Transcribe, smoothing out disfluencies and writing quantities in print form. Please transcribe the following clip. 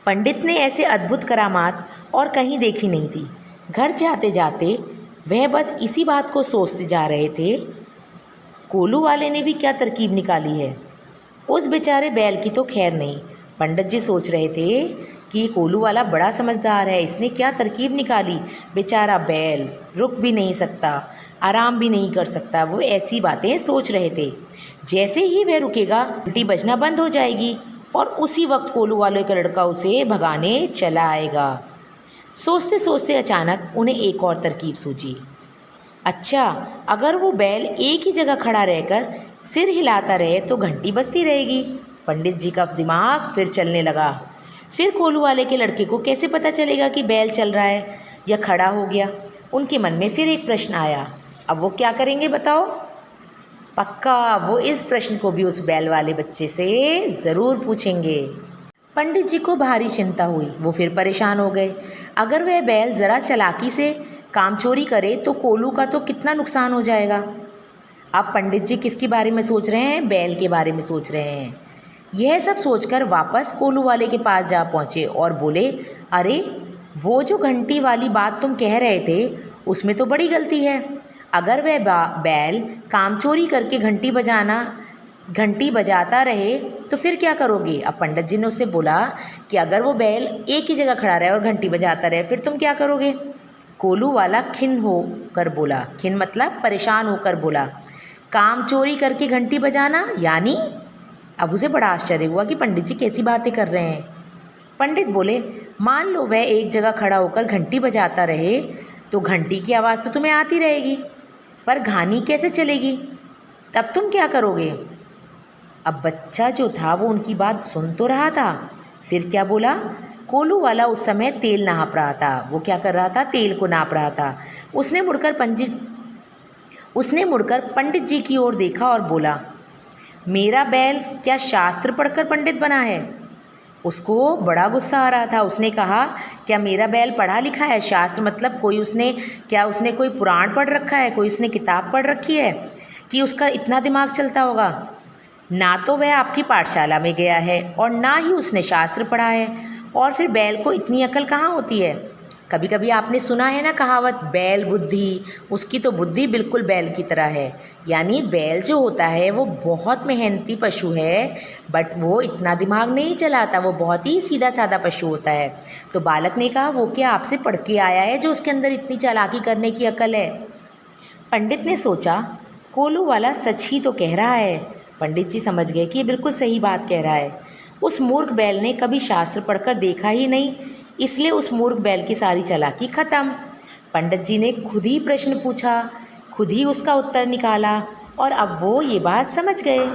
पंडित ने ऐसे अद्भुत करामात और कहीं देखी नहीं थी। घर जाते जाते वह बस इसी बात को सोचते जा रहे थे, कोलू वाले ने भी क्या तरकीब निकाली है। उस बेचारे बैल की तो खैर नहीं। पंडित जी सोच रहे थे कि कोलू वाला बड़ा समझदार है, इसने क्या तरकीब निकाली। बेचारा बैल रुक भी नहीं सकता, आराम भी नहीं कर सकता। वो ऐसी बातें सोच रहे थे। जैसे ही वह रुकेगा घंटी बजना बंद हो जाएगी और उसी वक्त कोलू वाले का लड़का उसे भगाने चला आएगा। सोचते सोचते अचानक उन्हें एक और तरकीब सूझी। अच्छा, अगर वो बैल एक ही जगह खड़ा रहकर सिर हिलाता रहे तो घंटी बजती रहेगी। पंडित जी का दिमाग फिर चलने लगा। फिर कोलू वाले के लड़के को कैसे पता चलेगा कि बैल चल रहा है या खड़ा हो गया। उनके मन में फिर एक प्रश्न आया। अब वो क्या करेंगे बताओ। पक्का वो इस प्रश्न को भी उस बैल वाले बच्चे से ज़रूर पूछेंगे। पंडित जी को भारी चिंता हुई। वो फिर परेशान हो गए। अगर वह बैल ज़रा चालाकी से काम चोरी करे तो कोलू का तो कितना नुकसान हो जाएगा। अब पंडित जी किसके बारे में सोच रहे हैं? बैल के बारे में सोच रहे हैं। यह सब सोचकर वापस कोलू वाले के पास जा पहुँचे और बोले, अरे वो जो घंटी वाली बात तुम कह रहे थे उसमें तो बड़ी गलती है। अगर वह बैल काम चोरी करके घंटी बजाता रहे तो फिर क्या करोगे। अब पंडित जी ने उससे बोला कि अगर वो बैल एक ही जगह खड़ा रहे और घंटी बजाता रहे फिर तुम क्या करोगे। कोलू वाला खिन्न होकर बोला, खिन्न मतलब परेशान होकर बोला, काम चोरी करके घंटी बजाना यानी। अब उसे बड़ा आश्चर्य हुआ कि पंडित जी कैसी बातें कर रहे हैं। पंडित बोले, मान लो वह एक जगह खड़ा होकर घंटी बजाता रहे तो घंटी की आवाज़ तो तुम्हें आती रहेगी, पर घानी कैसे चलेगी, तब तुम क्या करोगे। अब बच्चा जो था वो उनकी बात सुन तो रहा था, फिर क्या बोला। कोलू वाला उस समय तेल नाप रहा था। वो क्या कर रहा था? तेल को नाप रहा था। उसने मुड़कर पंडित जी की ओर देखा और बोला, मेरा बैल क्या शास्त्र पढ़कर पंडित बना है। उसको बड़ा गुस्सा आ रहा था। उसने कहा, क्या मेरा बैल पढ़ा लिखा है? शास्त्र मतलब उसने कोई पुराण पढ़ रखा है, कोई उसने किताब पढ़ रखी है कि उसका इतना दिमाग चलता होगा। ना तो वह आपकी पाठशाला में गया है और ना ही उसने शास्त्र पढ़ा है, और फिर बैल को इतनी अकल कहाँ होती है। कभी कभी आपने सुना है ना कहावत, बैल बुद्धि। उसकी तो बुद्धि बिल्कुल बैल की तरह है। यानी बैल जो होता है वो बहुत मेहनती पशु है, बट वो इतना दिमाग नहीं चलाता, वो बहुत ही सीधा साधा पशु होता है। तो बालक ने कहा, वो क्या आपसे पढ़ के आया है जो उसके अंदर इतनी चालाकी करने की अकल है। पंडित ने सोचा, कोलू वाला सच ही तो कह रहा है। पंडित जी समझ गए कि ये बिल्कुल सही बात कह रहा है। उस मूर्ख बैल ने कभी शास्त्र पढ़कर देखा ही नहीं, इसलिए उस मूर्ख बैल की सारी चालाकी खत्म। पंडित जी ने खुद ही प्रश्न पूछा, खुद ही उसका उत्तर निकाला, और अब वो ये बात समझ गए।